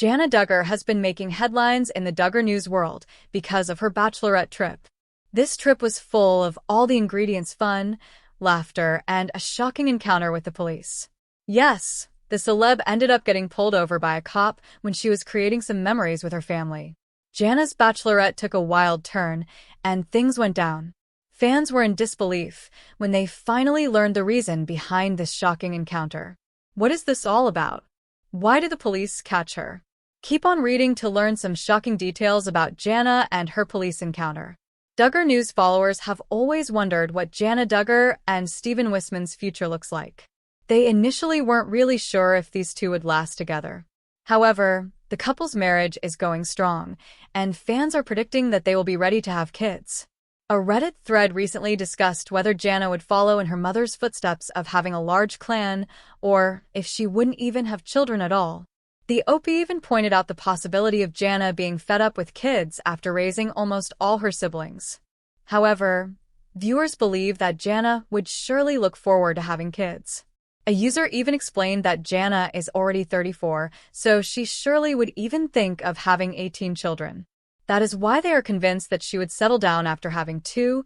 Jana Duggar has been making headlines in the Duggar news world because of her Bachelorette trip. This trip was full of all the ingredients: fun, laughter, and a shocking encounter with the police. Yes, the celeb ended up getting pulled over by a cop when she was creating some memories with her family. Jana's Bachelorette took a wild turn, and things went down. Fans were in disbelief when they finally learned the reason behind this shocking encounter. What is this all about? Why did the police catch her? Keep on reading to learn some shocking details about Jana and her police encounter. Duggar News followers have always wondered what Jana Duggar and Steven Wisman's future looks like. They initially weren't really sure if these two would last together. However, the couple's marriage is going strong, and fans are predicting that they will be ready to have kids. A Reddit thread recently discussed whether Jana would follow in her mother's footsteps of having a large clan, or if she wouldn't even have children at all. The OP even pointed out the possibility of Jana being fed up with kids after raising almost all her siblings. However, viewers believe that Jana would surely look forward to having kids. A user even explained that Jana is already 34, so she surely would even think of having 18 children. That is why they are convinced that she would settle down after having 2-3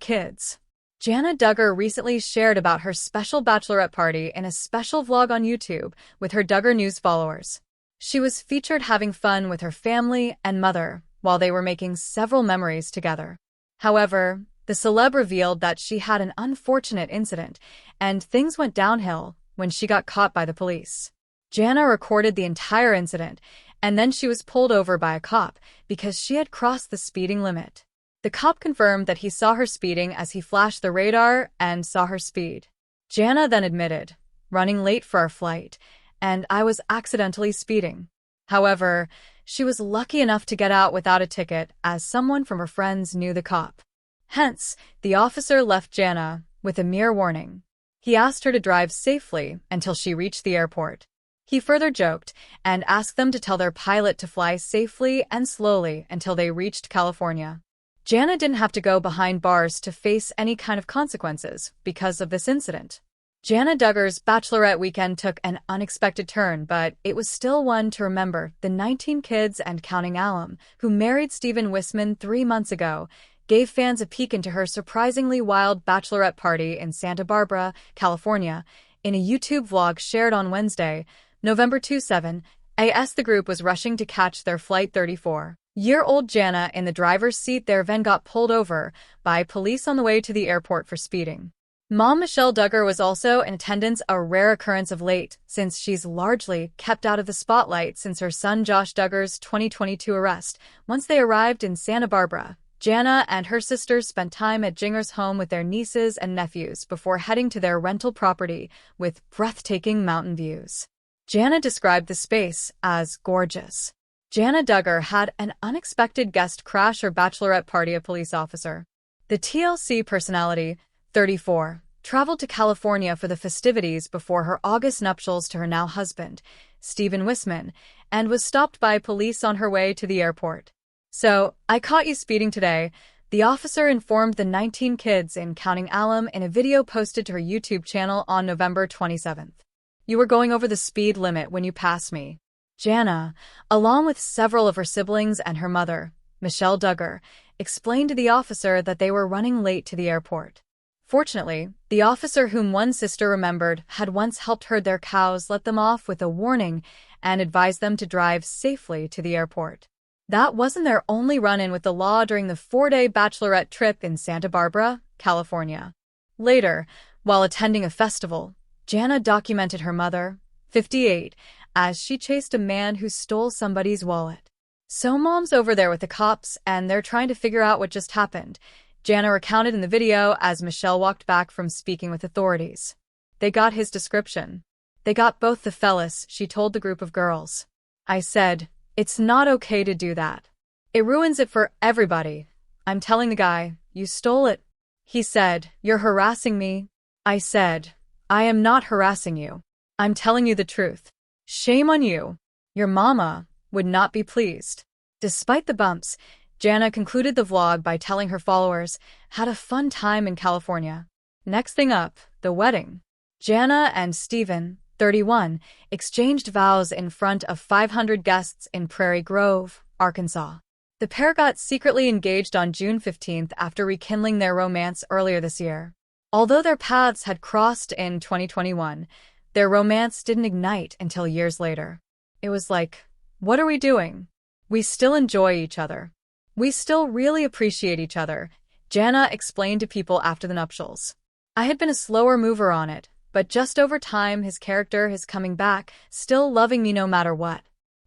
kids. Jana Duggar recently shared about her special bachelorette party in a special vlog on YouTube with her Duggar News followers. She was featured having fun with her family and mother while they were making several memories together. However, the celeb revealed that she had an unfortunate incident, and things went downhill when she got caught by the police. Jana recorded the entire incident, and then she was pulled over by a cop because she had crossed the speeding limit. The cop confirmed that he saw her speeding as he flashed the radar and saw her speed. Jana then admitted, "Running late for our flight, and I was accidentally speeding." However, she was lucky enough to get out without a ticket as someone from her friends knew the cop. Hence, the officer left Jana with a mere warning. He asked her to drive safely until she reached the airport. He further joked and asked them to tell their pilot to fly safely and slowly until they reached California. Jana didn't have to go behind bars to face any kind of consequences because of this incident. Jana Duggar's Bachelorette weekend took an unexpected turn, but it was still one to remember. The 19 kids and counting alum, who married Steven Wisman 3 months ago, gave fans a peek into her surprisingly wild bachelorette party in Santa Barbara, California, in a YouTube vlog shared on Wednesday, November 27, as the group was rushing to catch their Flight 34-year-old Jana in the driver's seat there then got pulled over by police on the way to the airport for speeding. Mom Michelle Duggar was also in attendance, a rare occurrence of late, since she's largely kept out of the spotlight since her son Josh Duggar's 2022 arrest. Once they arrived in Santa Barbara, Jana and her sisters spent time at Jinger's home with their nieces and nephews before heading to their rental property with breathtaking mountain views. Jana described the space as gorgeous. Jana Duggar had an unexpected guest crash her bachelorette party, a police officer. The TLC personality, 34, traveled to California for the festivities before her August nuptials to her now husband, Steven Wisman, and was stopped by police on her way to the airport. "So, I caught you speeding today," the officer informed the 19 kids in counting alum in a video posted to her YouTube channel on November 27. "You were going over the speed limit when you passed me." Jana, along with several of her siblings and her mother, Michelle Duggar, explained to the officer that they were running late to the airport. Fortunately, the officer, whom one sister remembered had once helped herd their cows, let them off with a warning and advised them to drive safely to the airport. That wasn't their only run-in with the law during the 4-day bachelorette trip in Santa Barbara, California. Later, while attending a festival, Jana documented her mother, 58, as she chased a man who stole somebody's wallet. "So Mom's over there with the cops, and they're trying to figure out what just happened," Jana recounted in the video as Michelle walked back from speaking with authorities. "They got his description. They got both the fellas," she told the group of girls. "I said, it's not okay to do that. It ruins it for everybody. I'm telling the guy, you stole it. He said, you're harassing me. I said, I am not harassing you. I'm telling you the truth. Shame on you. Your mama would not be pleased." Despite the bumps, Jana concluded the vlog by telling her followers, "Had a fun time in California." Next thing up, the wedding. Jana and Steven, 31, exchanged vows in front of 500 guests in Prairie Grove, Arkansas. The pair got secretly engaged on June 15th after rekindling their romance earlier this year. Although their paths had crossed in 2021, their romance didn't ignite until years later. It was like, what are we doing? We still enjoy each other. We still really appreciate each other, Jana explained to People after the nuptials. I had been a slower mover on it, but just over time his character is coming back, still loving me no matter what.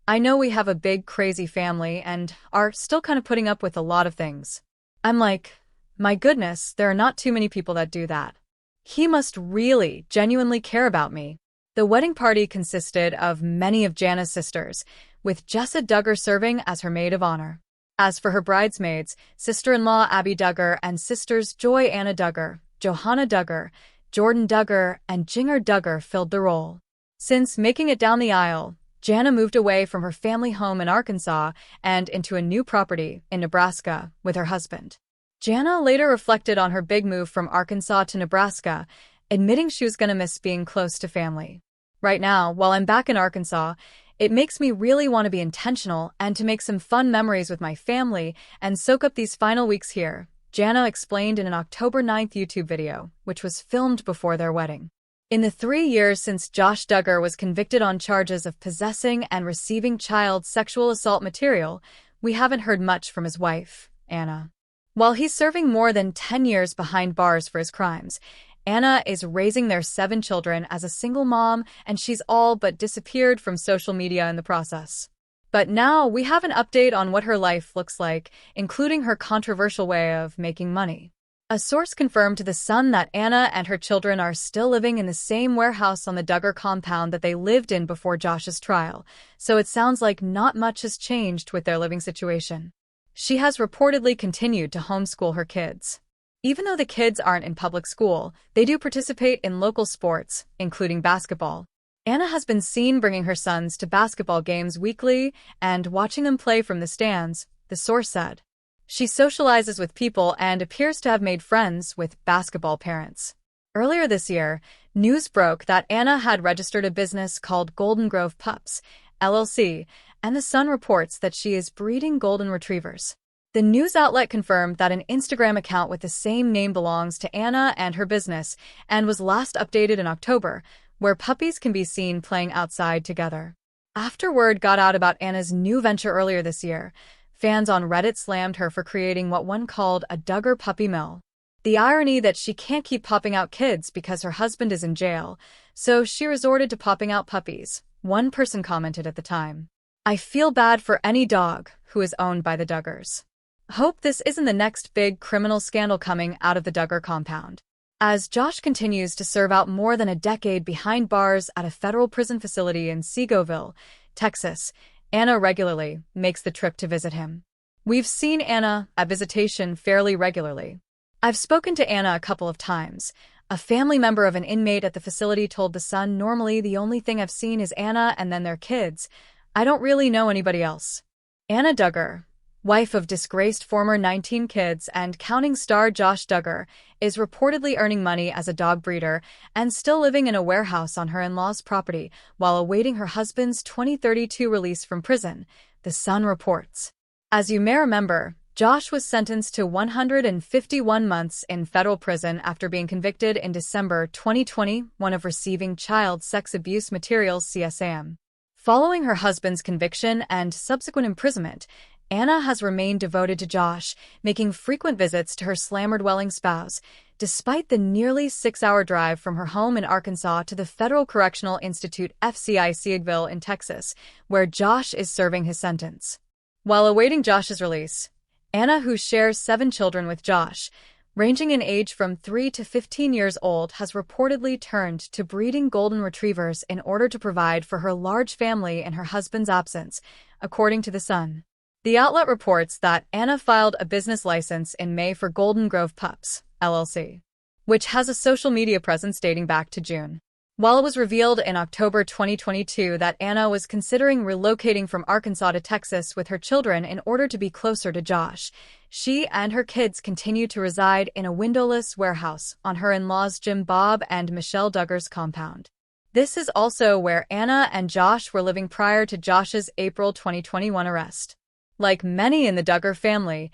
I know we have a big, crazy family and are still kind of putting up with a lot of things. I'm like, my goodness, there are not too many people that do that. He must really, genuinely care about me. The wedding party consisted of many of Jana's sisters, with Jana Duggar serving as her maid of honor. As for her bridesmaids, sister-in-law Abby Duggar and sisters Joy-Anna Duggar, Johanna Duggar, Jordan Duggar, and Jinger Duggar filled the role. Since making it down the aisle, Jana moved away from her family home in Arkansas and into a new property in Nebraska with her husband. Jana later reflected on her big move from Arkansas to Nebraska, admitting she was going to miss being close to family. Right now, while I'm back in Arkansas, it makes me really want to be intentional and to make some fun memories with my family and soak up these final weeks here, Jana explained in an October 9th YouTube video, which was filmed before their wedding. In the 3 years since Josh Duggar was convicted on charges of possessing and receiving child sexual assault material, we haven't heard much from his wife, Anna. While he's serving more than 10 years behind bars for his crimes, Anna is raising their 7 children as a single mom, and she's all but disappeared from social media in the process. But now we have an update on what her life looks like, including her controversial way of making money. A source confirmed to The Sun that Anna and her children are still living in the same warehouse on the Duggar compound that they lived in before Josh's trial, so it sounds like not much has changed with their living situation. She has reportedly continued to homeschool her kids. Even though the kids aren't in public school, they do participate in local sports, including basketball. Anna has been seen bringing her sons to basketball games weekly and watching them play from the stands, the source said. She socializes with people and appears to have made friends with basketball parents. Earlier this year, news broke that Anna had registered a business called Golden Grove Pups, LLC, and The Sun reports that she is breeding golden retrievers. The news outlet confirmed that an Instagram account with the same name belongs to Anna and her business and was last updated in October, where puppies can be seen playing outside together. After word got out about Anna's new venture earlier this year, fans on Reddit slammed her for creating what one called a Duggar puppy mill. The irony that she can't keep popping out kids because her husband is in jail, so she resorted to popping out puppies, one person commented at the time. I feel bad for any dog who is owned by the Duggars. Hope this isn't the next big criminal scandal coming out of the Duggar compound. As Josh continues to serve out more than a decade behind bars at a federal prison facility in Seagoville, Texas, Anna regularly makes the trip to visit him. We've seen Anna at visitation fairly regularly. I've spoken to Anna a couple of times. A family member of an inmate at the facility told The Sun, normally the only thing I've seen is Anna and then their kids. I don't really know anybody else. Anna Duggar, wife of disgraced former 19 kids and counting star Josh Duggar, is reportedly earning money as a dog breeder and still living in a warehouse on her in-laws' property while awaiting her husband's 2032 release from prison, The Sun reports. As you may remember, Josh was sentenced to 151 months in federal prison after being convicted in December 2021 of receiving child sex abuse materials CSAM. Following her husband's conviction and subsequent imprisonment, Anna has remained devoted to Josh, making frequent visits to her slammer-dwelling spouse, despite the nearly 6-hour drive from her home in Arkansas to the Federal Correctional Institute FCI Seagoville in Texas, where Josh is serving his sentence. While awaiting Josh's release, Anna, who shares 7 children with Josh, ranging in age from 3 to 15 years old, has reportedly turned to breeding golden retrievers in order to provide for her large family in her husband's absence, according to The Sun. The outlet reports that Anna filed a business license in May for Golden Grove Pups, LLC, which has a social media presence dating back to June. While it was revealed in October 2022 that Anna was considering relocating from Arkansas to Texas with her children in order to be closer to Josh, she and her kids continue to reside in a windowless warehouse on her in-laws Jim Bob and Michelle Duggar's compound. This is also where Anna and Josh were living prior to Josh's April 2021 arrest. Like many in the Duggar family,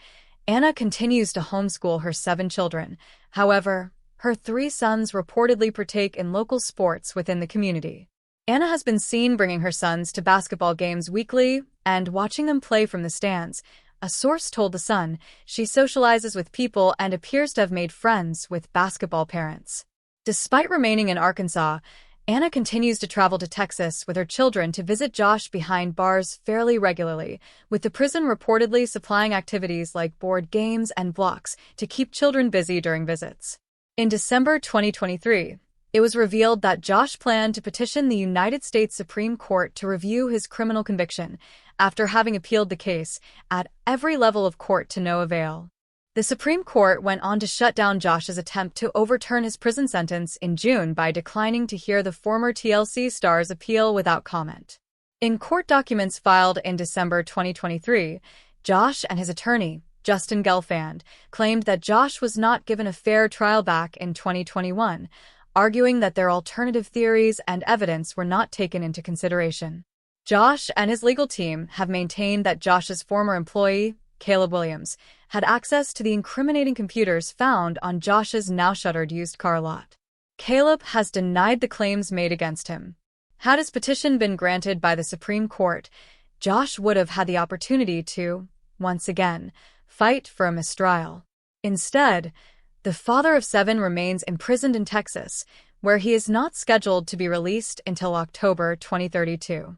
Anna continues to homeschool her 7 children. However, her 3 sons reportedly partake in local sports within the community. Anna has been seen bringing her sons to basketball games weekly and watching them play from the stands. A source told The Sun she socializes with people and appears to have made friends with basketball parents. Despite remaining in Arkansas, Anna continues to travel to Texas with her children to visit Josh behind bars fairly regularly, with the prison reportedly supplying activities like board games and blocks to keep children busy during visits. In December 2023, it was revealed that Josh planned to petition the United States Supreme Court to review his criminal conviction after having appealed the case at every level of court to no avail. The Supreme Court went on to shut down Josh's attempt to overturn his prison sentence in June by declining to hear the former TLC star's appeal without comment. In court documents filed in December 2023, Josh and his attorney, Justin Gelfand, claimed that Josh was not given a fair trial back in 2021, arguing that their alternative theories and evidence were not taken into consideration. Josh and his legal team have maintained that Josh's former employee, Caleb Williams, had access to the incriminating computers found on Josh's now-shuttered used car lot. Caleb has denied the claims made against him. Had his petition been granted by the Supreme Court, Josh would have had the opportunity to, once again, fight for a mistrial. Instead, the father of 7 remains imprisoned in Texas, where he is not scheduled to be released until October 2032.